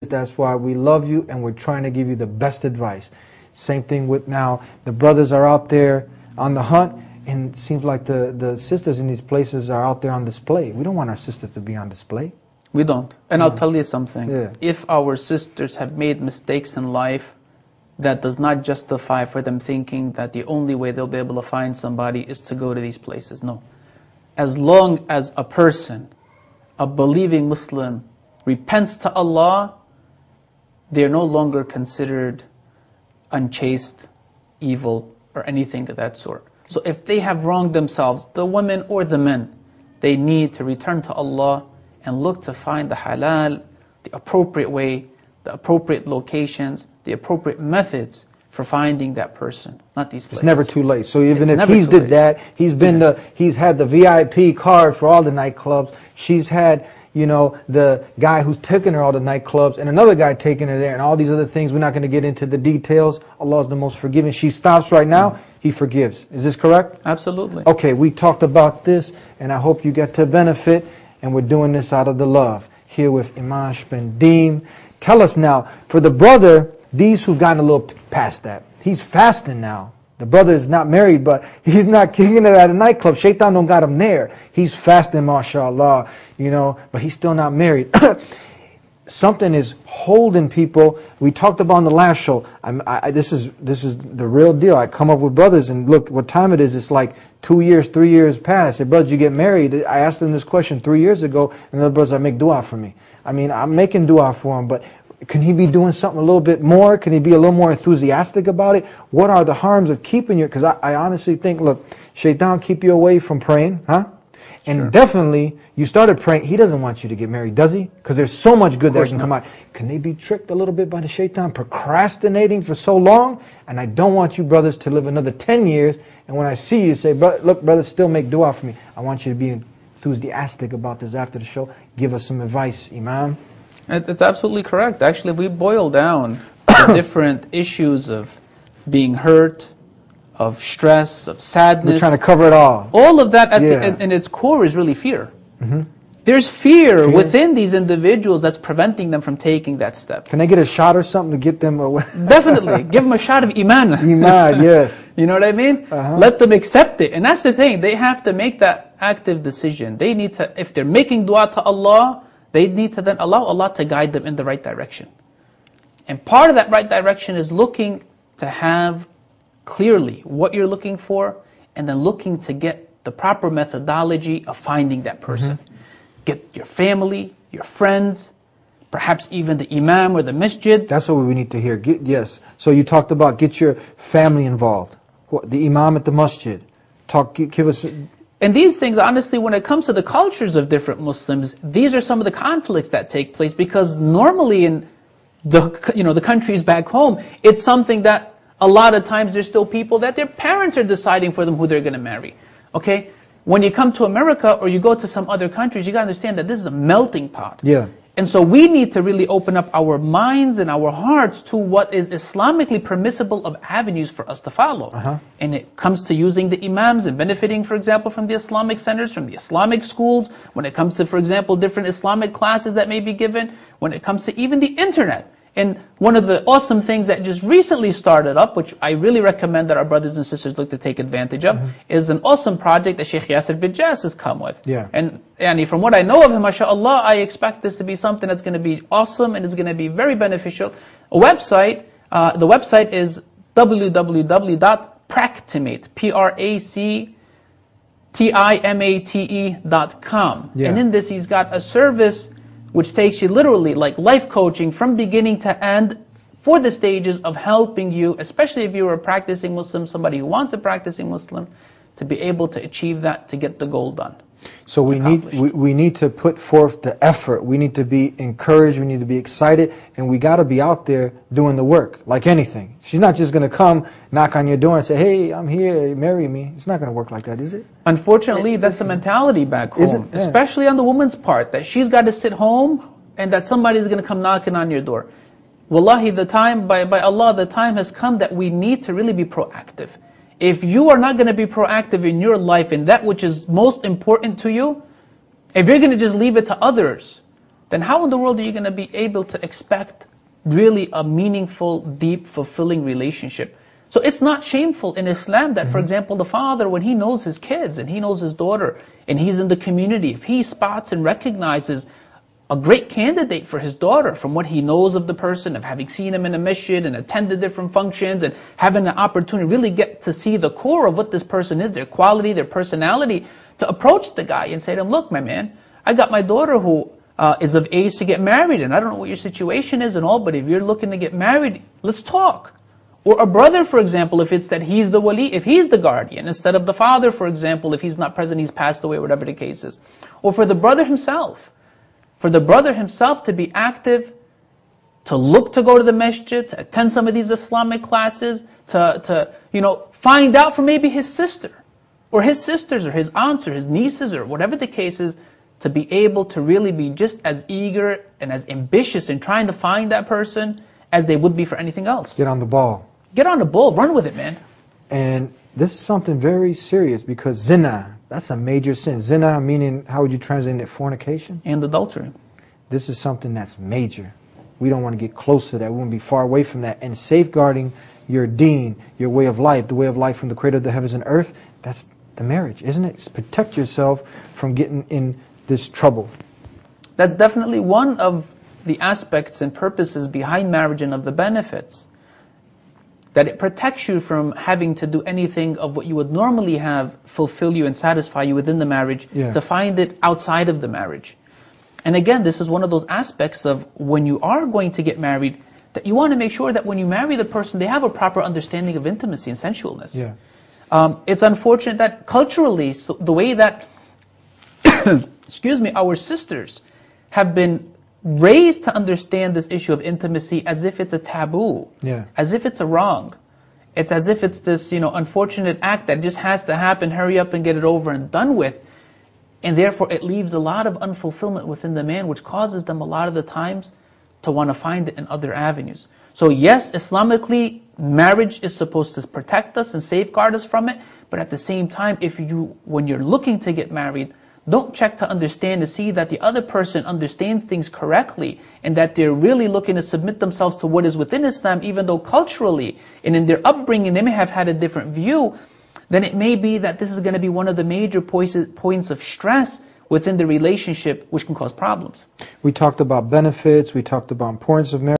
That's why we love you and we're trying to give you the best advice. Same thing with now, the brothers are out there on the hunt, and it seems like the sisters in these places are out there on display. We don't want our sisters to be on display. We don't. And I'll tell you something. Yeah. If our sisters have made mistakes in life, that does not justify for them thinking that the only way they'll be able to find somebody is to go to these places. No. As long as a person, a believing Muslim, repents to Allah, they're no longer considered unchaste, evil, or anything of that sort. So if they have wronged themselves, the women or the men, they need to return to Allah and look to find the halal, the appropriate way, the appropriate locations, the appropriate methods for finding that person, not these places. It's never too late. So even if he's did that, he's been he's had the VIP card for all the nightclubs. She's had, you know, the guy who's taking her all the nightclubs and another guy taking her there and all these other things. We're not going to get into the details. Allah is the most forgiving. She stops right now. He forgives. Is this correct? Absolutely. Okay, we talked about this and I hope you get to benefit, and we're doing this out of the love. Here with Imam Spendeem. Tell us now, for the brother, these who've gotten a little past that, he's fasting now. The brother is not married, but he's not kicking it at a nightclub. Shaitan don't got him there. He's fasting, mashallah, you know, but he's still not married. Something is holding people. We talked about in the last show. This is the real deal. I come up with brothers and look what time it is. It's like 2 years, 3 years past. Hey, brothers, you get married. I asked them this question 3 years ago, and the brothers, I make dua for me. I mean, I'm making dua for him, but can he be doing something a little bit more? Can he be a little more enthusiastic about it? What are the harms of keeping you? Because I honestly think, look, Shaitan keep you away from praying, huh? And definitely, you started praying. He doesn't want you to get married, does he? Because there's so much good that can come out. Can they be tricked a little bit by the Shaitan, procrastinating for so long? And I don't want you brothers to live another 10 years. And when I see you, say, look, brothers, still make dua for me. I want you to be enthusiastic about this after the show. Give us some advice, Imam. It's absolutely correct. Actually, if we boil down the different issues of being hurt, of stress, of sadness. We're trying to cover it all. All of that in its core is really fear. There's fear within these individuals that's preventing them from taking that step. Can I get a shot or something to get them away? Definitely. Give them a shot of Iman. Iman, yes. You know what I mean? Let them accept it. And that's the thing. They have to make that active decision. They need to, if they're making dua to Allah, they need to then allow Allah to guide them in the right direction. And part of that right direction is looking to have clearly what you're looking for, and then looking to get the proper methodology of finding that person. Get your family, your friends, perhaps even the imam or the masjid. That's what we need to hear. Yes. So you talked about get your family involved. The imam at the masjid. Give us... And these things, honestly, when it comes to the cultures of different Muslims, these are some of the conflicts that take place, because normally in the countries back home, it's something that a lot of times there's still people that their parents are deciding for them who they're going to marry. Okay? When you come to America or you go to some other countries, you got to understand that this is a melting pot. Yeah. And so we need to really open up our minds and our hearts to what is Islamically permissible of avenues for us to follow. And it comes to using the imams and benefiting, for example, from the Islamic centers, from the Islamic schools. When it comes to, for example, different Islamic classes that may be given. When it comes to even the internet. And one of the awesome things that just recently started up, which I really recommend that our brothers and sisters look to take advantage of, is an awesome project that Sheikh Yasser bin Jas has come with. And from what I know of him, mashallah, I expect this to be something that's going to be awesome and is going to be very beneficial. The website is www.practimate, PRACTIMATE.com. And in this, he's got a service which takes you literally like life coaching from beginning to end for the stages of helping you, especially if you're a practicing Muslim, somebody who wants a practicing Muslim, to be able to achieve that, to get the goal done. So we need to put forth the effort. We need to be encouraged. We need to be excited, and we got to be out there doing the work, like anything. She's not just going to come, knock on your door and say, hey, I'm here, marry me. It's not going to work like that, is it? Unfortunately, that's the mentality back home, especially on the woman's part, that she's got to sit home and that somebody's going to come knocking on your door. Wallahi, the time, by Allah, the time has come that we need to really be proactive. If you are not going to be proactive in your life, in that which is most important to you, if you're going to just leave it to others, then how in the world are you going to be able to expect really a meaningful, deep, fulfilling relationship? So it's not shameful in Islam that, for example, the father, when he knows his kids and he knows his daughter and he's in the community, if he spots and recognizes a great candidate for his daughter from what he knows of the person, of having seen him in a masjid and attended different functions and having an opportunity to really get to see the core of what this person is, their quality, their personality, to approach the guy and say to him, look, my man, I got my daughter who is of age to get married, and I don't know what your situation is and all, but if you're looking to get married, let's talk. Or a brother, for example, if it's that he's the wali, if he's the guardian, instead of the father, for example, if he's not present, he's passed away, whatever the case is. Or for the brother himself. For the brother himself to be active, to look to go to the masjid, to attend some of these Islamic classes, to find out from maybe his sister, or his sisters, or his aunts, or his nieces, or whatever the case is, to be able to really be just as eager and as ambitious in trying to find that person as they would be for anything else. Get on the ball. Get on the ball, run with it, man. And this is something very serious because zina, that's a major sin. Zina meaning, how would you translate it? Fornication? And adultery. This is something that's major. We don't want to get close to that. We want to be far away from that. And safeguarding your deen, your way of life, the way of life from the creator of the heavens and earth, that's the marriage, isn't it? It's protect yourself from getting in this trouble. That's definitely one of the aspects and purposes behind marriage and of the benefits. That it protects you from having to do anything of what you would normally have fulfill you and satisfy you within the marriage, to find it outside of the marriage. And again, this is one of those aspects of when you are going to get married, that you want to make sure that when you marry the person, they have a proper understanding of intimacy and sensualness. It's unfortunate that culturally, so the way that, excuse me, our sisters have been raised to understand this issue of intimacy as if it's a taboo, as if it's a wrong. It's as if it's this, unfortunate act that just has to happen, hurry up and get it over and done with. And therefore it leaves a lot of unfulfillment within the man, which causes them a lot of the times to want to find it in other avenues. So yes, Islamically, marriage is supposed to protect us and safeguard us from it, but at the same time, when you're looking to get married, don't check to understand to see that the other person understands things correctly and that they're really looking to submit themselves to what is within Islam, even though culturally and in their upbringing they may have had a different view. Then it may be that this is going to be one of the major points of stress within the relationship, which can cause problems. We talked about benefits, we talked about importance of marriage.